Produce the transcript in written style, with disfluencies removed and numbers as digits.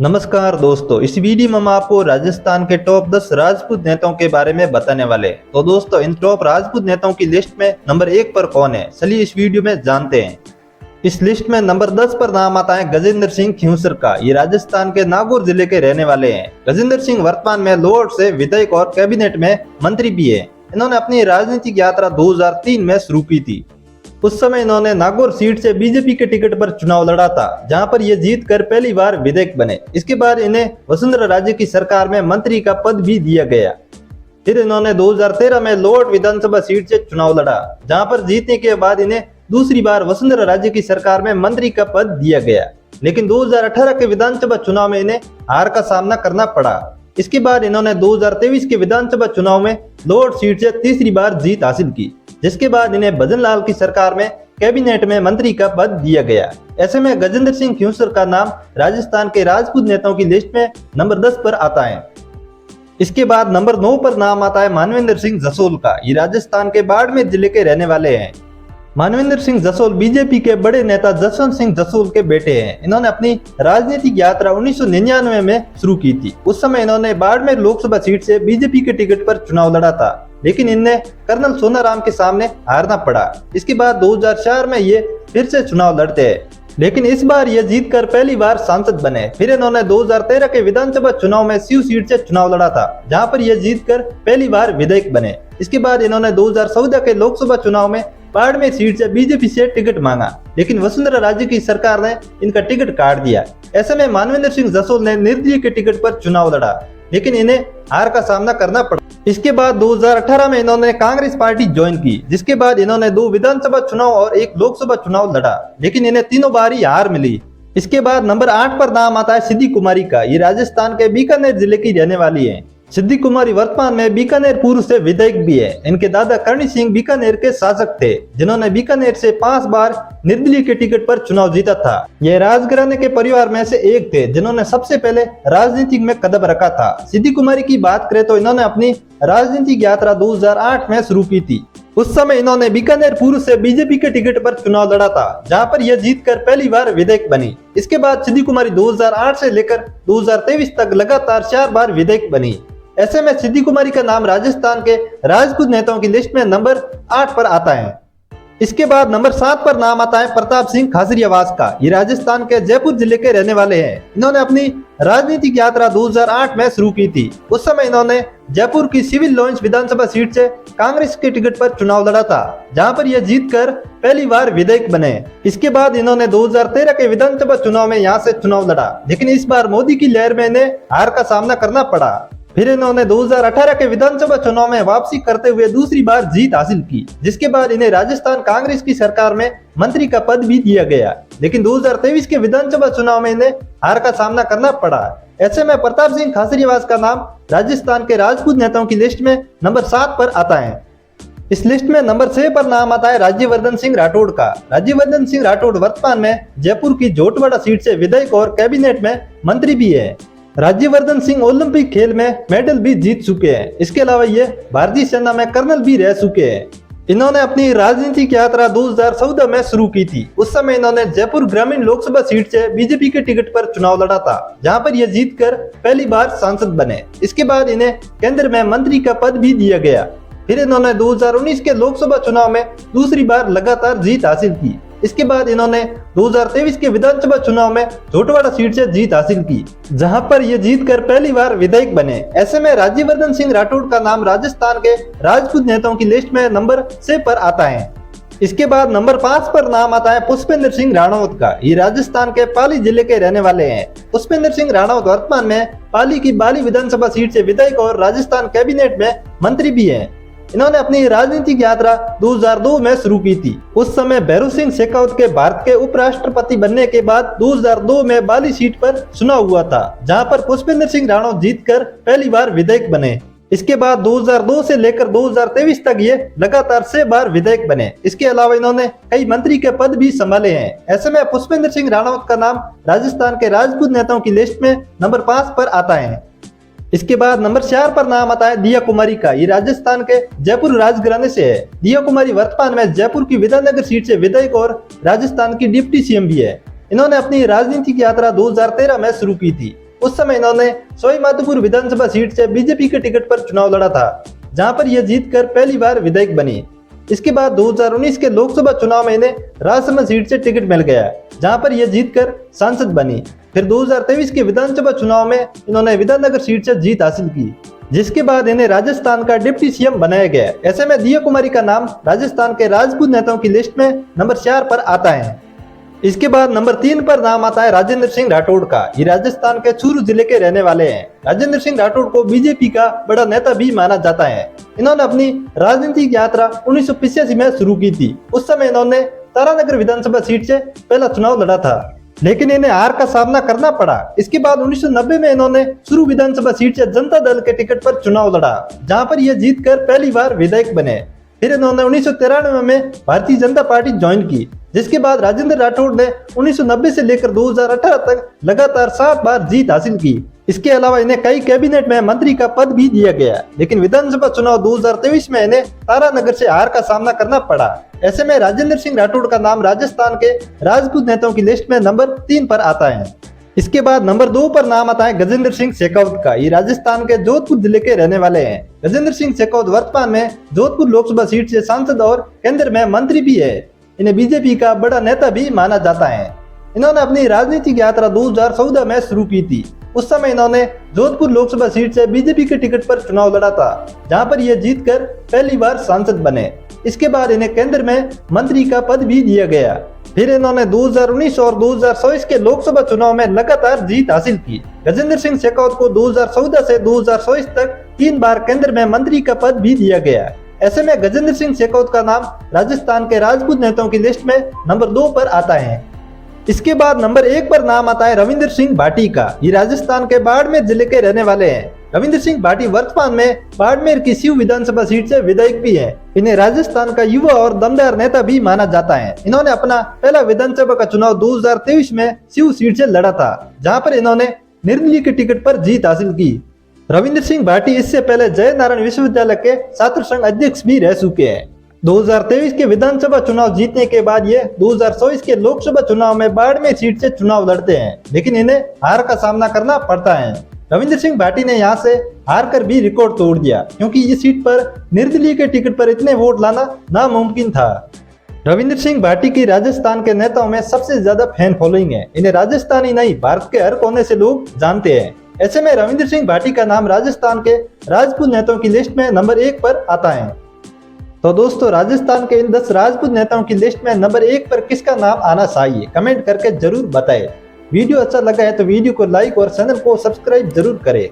नमस्कार दोस्तों, इस वीडियो में हम आपको राजस्थान के टॉप 10 राजपूत नेताओं के बारे में बताने वाले हैं। तो दोस्तों, इन टॉप राजपूत नेताओं की लिस्ट में नंबर 1 पर कौन है, चलिए इस वीडियो में जानते हैं। इस लिस्ट में नंबर 10 पर नाम आता है गजेंद्र सिंह खिंवसर का। ये राजस्थान के नागौर जिले के रहने वाले हैं। गजेंद्र सिंह वर्तमान में लोअर से विधायक और कैबिनेट में मंत्री भी है। इन्होंने अपनी राजनीतिक यात्रा 2003 में शुरू की थी। उस समय इन्होंने नागौर सीट से बीजेपी के टिकट पर चुनाव लड़ा था, जहां पर ये जीत कर पहली बार विधायक बने। इसके बाद इन्हें वसुंधरा राजे की सरकार में मंत्री का पद भी दिया गया। फिर इन्होंने 2013 में लोअर विधानसभा सीट से चुनाव लड़ा, जहां पर जीतने के बाद इन्हें दूसरी बार वसुंधरा राजे की सरकार में मंत्री का पद दिया गया। लेकिन 2018 के विधानसभा चुनाव में इन्हें हार का सामना करना पड़ा। इसके बाद इन्होंने 2023 के विधानसभा चुनाव में लोअर सीट से तीसरी बार जीत हासिल की, जिसके बाद इन्हें भजन लाल की सरकार में कैबिनेट में मंत्री का पद दिया गया। ऐसे में गजेंद्र सिंह खिंवसर का नाम राजस्थान के राजपूत नेताओं की लिस्ट में नंबर 10 पर आता है। इसके बाद नंबर 9 पर नाम आता है मानवेंद्र सिंह जसोल का। ये राजस्थान के बाड़मेर जिले के रहने वाले हैं। मानवेंद्र सिंह जसोल बीजेपी के बड़े नेता जसवंत सिंह जसोल के बेटे हैं। इन्होंने अपनी राजनीतिक यात्रा 1999 में शुरू की थी। उस समय इन्होंने बाड़मेर लोकसभा सीट से बीजेपी के टिकट पर चुनाव लड़ा था, लेकिन इन्हें कर्नल सोनाराम के सामने हारना पड़ा। इसके बाद 2004 में ये फिर से चुनाव लड़ते हैं, लेकिन इस बार ये जीतकर पहली बार सांसद बने। फिर इन्होंने 2013 के विधानसभा चुनाव में सीव सीट से चुनाव लड़ा था, जहां पर ये जीतकर पहली बार विधायक बने। इसके बाद इन्होंने 2014 के लोकसभा चुनाव में बाड़मेर सीट से बीजेपी से टिकट मांगा, लेकिन वसुंधरा राजे की सरकार ने इनका टिकट काट दिया। ऐसे में मानवेंद्र सिंह जसोल ने निर्दलीय के टिकट पर चुनाव लड़ा, लेकिन इन्हें हार का सामना करना पड़ा। इसके बाद 2018 में इन्होंने कांग्रेस पार्टी ज्वाइन की, जिसके बाद इन्होंने 2 विधानसभा चुनाव और 1 लोकसभा चुनाव लड़ा, लेकिन इन्हें तीनों बार ही हार मिली। इसके बाद नंबर 8 पर नाम आता है सिद्धि कुमारी का। ये राजस्थान के बीकानेर जिले की रहने वाली है। सिद्धि कुमारी वर्तमान में बीकानेर पूर्व से विधायक भी है। इनके दादा करणी सिंह बीकानेर के शासक थे, जिन्होंने बीकानेर से 5 बार निर्दलीय के टिकट पर चुनाव जीता था। यह राजघराने के परिवार में से एक थे, जिन्होंने सबसे पहले राजनीति में कदम रखा था। सिद्धि कुमारी की बात करें तो इन्होंने अपनी राजनीतिक यात्रा 2008 में शुरू की थी। उस समय इन्होंने बीकानेर पूर्व से बीजेपी के टिकट पर चुनाव लड़ा था, जहां पर यह जीतकर पहली बार विधायक बनी। इसके बाद सिद्धि कुमारी 2008 से लेकर 2023 तक लगातार 4 बार विधायक बनी। ऐसे में सिद्धि कुमारी का नाम राजस्थान के राजपूत नेताओं की लिस्ट में नंबर 8 पर आता है। इसके बाद नंबर 7 पर नाम आता है प्रताप सिंह खाचरियावास का। ये राजस्थान के जयपुर जिले के रहने वाले हैं। इन्होंने अपनी राजनीतिक यात्रा 2008 में शुरू की थी। उस समय इन्होंने जयपुर की सिविल लाइंस विधानसभा सीट से कांग्रेस के टिकट पर चुनाव लड़ा था, जहां पर यह जीतकर पहली बार विधायक बने। इसके बाद इन्होंने 2013 के विधानसभा चुनाव में यहां से चुनाव लड़ा, लेकिन इस बार मोदी की लहर में इन्हें हार का सामना करना पड़ा। फिर इन्होंने 2018 के विधानसभा चुनाव में वापसी करते हुए दूसरी बार जीत हासिल की, जिसके बाद इन्हें राजस्थान कांग्रेस की सरकार में मंत्री का पद भी दिया गया। लेकिन 2023 के विधानसभा चुनाव में इन्हें हार का सामना करना पड़ा। ऐसे में प्रताप सिंह खाचरियावास का नाम राजस्थान के राजपूत नेताओं की लिस्ट में नंबर 7 पर आता है। इस लिस्ट में नंबर 6 पर नाम आता है राज्यवर्धन सिंह राठौड़ का। राज्यवर्धन सिंह राठौड़ वर्तमान में जयपुर की जोटवाड़ा सीट से विधायक और कैबिनेट में मंत्री भी है। राज्यवर्धन सिंह ओलंपिक खेल में मेडल भी जीत चुके हैं। इसके अलावा ये भारतीय सेना में कर्नल भी रह चुके हैं। इन्होंने अपनी राजनीतिक यात्रा 2014 में शुरू की थी। उस समय इन्होंने जयपुर ग्रामीण लोकसभा सीट से बीजेपी के टिकट पर चुनाव लड़ा था, जहां पर यह जीतकर पहली बार सांसद बने। इसके बाद इन्हें केंद्र में मंत्री का पद भी दिया गया। फिर इन्होंने 2019 के लोकसभा चुनाव में दूसरी बार लगातार जीत हासिल की। इसके बाद इन्होंने 2023 के विधानसभा चुनाव में जोटवाड़ा सीट से जीत हासिल की, जहां पर ये जीतकर पहली बार विधायक बने। ऐसे में राज्यवर्धन सिंह राठौड़ का नाम राजस्थान के राजपूत नेताओं की लिस्ट में नंबर 6 पर आता है। इसके बाद नंबर 5 पर नाम आता है पुष्पेंद्र सिंह राणौत का। ये राजस्थान के पाली जिले के रहने वाले हैं। पुष्पेंद्र सिंह राणौत वर्तमान में पाली की बाली विधानसभा सीट से विधायक और राजस्थान कैबिनेट में मंत्री भी है। इन्होंने अपनी राजनीतिक यात्रा 2002 में शुरू की थी। उस समय भैरू सिंह शेखावत के भारत के उपराष्ट्रपति बनने के बाद 2002 में बाली सीट पर चुनाव हुआ था, जहां पर पुष्पेंद्र सिंह राणौत जीतकर पहली बार विधायक बने। इसके बाद 2002 से लेकर 2023 तक ये लगातार 6 बार विधायक बने। इसके अलावा इन्होंने कई मंत्री के पद भी संभाले हैं। ऐसे में पुष्पेंद्र सिंह राणौत का नाम राजस्थान के राजपूत नेताओं की लिस्ट में नंबर 5 पर आता है। इसके बाद नंबर 4 पर नाम आता है दिया कुमारी का। ये राजस्थान के जयपुर राजघराने से है। दिया कुमारी वर्तमान में जयपुर की विधाननगर सीट से विधायक और राजस्थान की डिप्टी सीएम भी है। इन्होंने अपनी राजनीतिक यात्रा 2013 में शुरू की थी। उस समय इन्होंने सवाई माधोपुर विधानसभा सीट से बीजेपी के टिकट पर चुनाव लड़ा था, जहां पर यह जीतकर पहली बार विधायक बनी। इसके बाद 2019 के लोकसभा चुनाव में इन्हें राजसमंद सीट से टिकट मिल गया, जहां पर यह जीतकर सांसद बनी। फिर 2023 के विधानसभा चुनाव में इन्होंने विधाननगर सीट से जीत हासिल की, जिसके बाद इन्हें राजस्थान का डिप्टी सीएम बनाया गया। ऐसे में दिया कुमारी का नाम राजस्थान के राजपूत नेताओं की लिस्ट में नंबर 4 पर आता है। इसके बाद नंबर 3 पर नाम आता है राजेंद्र सिंह राठौड़ का। ये राजस्थान के चूरू जिले के रहने वाले हैं। राजेंद्र सिंह राठौड़ को बीजेपी का बड़ा नेता भी माना जाता है। इन्होंने अपनी राजनीतिक यात्रा 1985 में शुरू की थी। उस समय इन्होंने तारानगर विधानसभा सीट से पहला चुनाव लड़ा था, लेकिन इन्हें हार का सामना करना पड़ा। इसके बाद 1990 में इन्होंने चूरू विधानसभा सीट से जनता दल के टिकट पर चुनाव लड़ा, जहां पर यह जीतकर पहली बार विधायक बने। फिर इन्होंने 1993 में भारतीय जनता पार्टी ज्वाइन की, जिसके बाद राजेंद्र राठौड़ ने 1990 से लेकर 2018 तक लगातार 7 बार जीत हासिल की। इसके अलावा इन्हें कई कैबिनेट में मंत्री का पद भी दिया गया, लेकिन विधानसभा चुनाव 2023 में इन्हें तारानगर से हार का सामना करना पड़ा। ऐसे में राजेंद्र सिंह राठौड़ का नाम राजस्थान के राजपूत नेताओं की लिस्ट में नंबर 3 पर आता है। इसके बाद नंबर 2 पर नाम आता है गजेंद्र सिंह शेखावत का। ये राजस्थान के जोधपुर जिले के रहने वाले हैं। गजेंद्र सिंह शेखावत वर्तमान में जोधपुर लोकसभा सीट से सांसद और केंद्र में मंत्री भी है। इन्हें बीजेपी का बड़ा नेता भी माना जाता है। इन्होंने अपनी राजनीतिक यात्रा 2014 में शुरू की थी। उस समय इन्होंने जोधपुर लोकसभा सीट से बीजेपी के टिकट पर चुनाव लड़ा था, जहां पर यह जीतकर पहली बार सांसद बने। इसके बाद इन्हें केंद्र में मंत्री का पद भी दिया गया। फिर इन्होंने 2019 और 2024 के लोकसभा चुनाव में लगातार जीत हासिल की। गजेंद्र सिंह शेखावत को 2014 से 2024 तक 3 बार केंद्र में मंत्री का पद भी दिया गया। ऐसे में गजेंद्र सिंह शेखावत का नाम राजस्थान के राजपूत नेताओं की लिस्ट में नंबर 2 पर आता है। इसके बाद नंबर 1 पर नाम आता है रविंद्र सिंह भाटी का। ये राजस्थान के बाड़मेर जिले के रहने वाले हैं। रविंद्र सिंह भाटी वर्तमान में बाड़मेर की शिव विधानसभा सीट से विधायक भी हैं। इन्हें राजस्थान का युवा और दमदार नेता भी माना जाता है। इन्होंने अपना पहला विधानसभा का चुनाव 2023 में शिव सीट से लड़ा था, जहां पर इन्होंने निर्दलीय के टिकट पर जीत हासिल की। रविंद्र सिंह भाटी इससे पहले जय नारायण विश्वविद्यालय के छात्र संघ अध्यक्ष भी रह चुके हैं। 2023 के विधानसभा चुनाव जीतने के बाद ये 2024 के लोकसभा चुनाव में बाड़मेर सीट से चुनाव लड़ते हैं, लेकिन इन्हें हार का सामना करना पड़ता है। रविंद्र सिंह भाटी ने यहाँ से हार कर भी रिकॉर्ड तोड़ दिया, क्योंकि इस सीट पर निर्दलीय के टिकट पर इतने वोट लाना नामुमकिन था। रविंद्र सिंह भाटी की राजस्थान के नेताओं में सबसे ज्यादा फैन फॉलोइंग है। इन्हें राजस्थान ही नहीं, भारत के हर कोने से लोग जानते हैं। ऐसे में रविंद्र सिंह भाटी का नाम राजस्थान के राजपूत नेताओं की लिस्ट में नंबर 1 पर आता है। तो दोस्तों, राजस्थान के इन 10 राजपूत नेताओं की लिस्ट में नंबर 1 पर किसका नाम आना चाहिए, कमेंट करके जरूर बताएं। वीडियो अच्छा लगा है तो वीडियो को लाइक और चैनल को सब्सक्राइब जरूर करें।